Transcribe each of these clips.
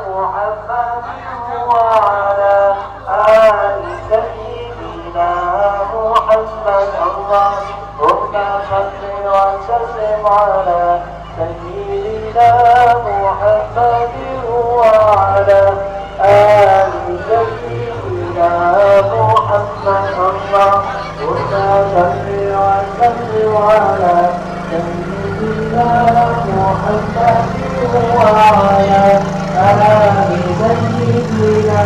محمد وعلى آل سيدنا محمد اللهم صل وسلم على سيدنا محمد وعلى آل سيدنا محمد اللهم صل وسلم على سيدنا محمد وعلى آل سيدنا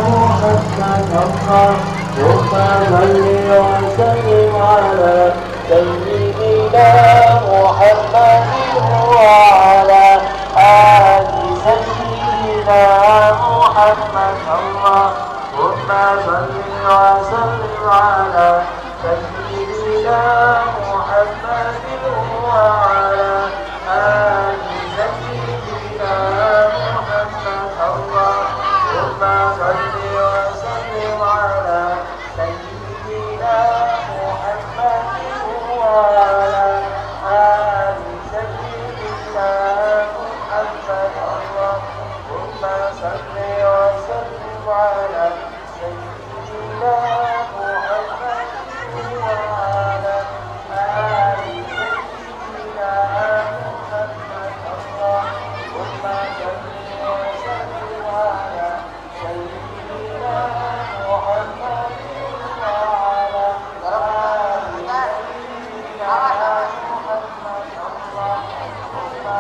محمد اللهم صل وسلم على سيدنا محمد وعلى آل سيدنا محمد اللهم صل وسلم على سيدنا محمد وعلى آل سيدنا محمد اللهم صل وسلم على سيدنا محمد وعلى آل سيدنا محمد اللهم صل وسلم على سيدنا محمد وعلى آل سيدنا محمد اللهم صل وسلم على سيدنا محمد وعلى آل سيدنا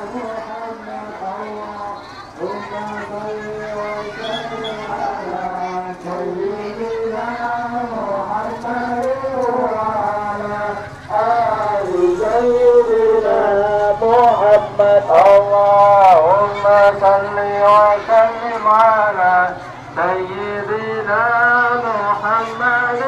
محمد اللهم صل وسلم على اللهم صل وسلم على سيدنا محمد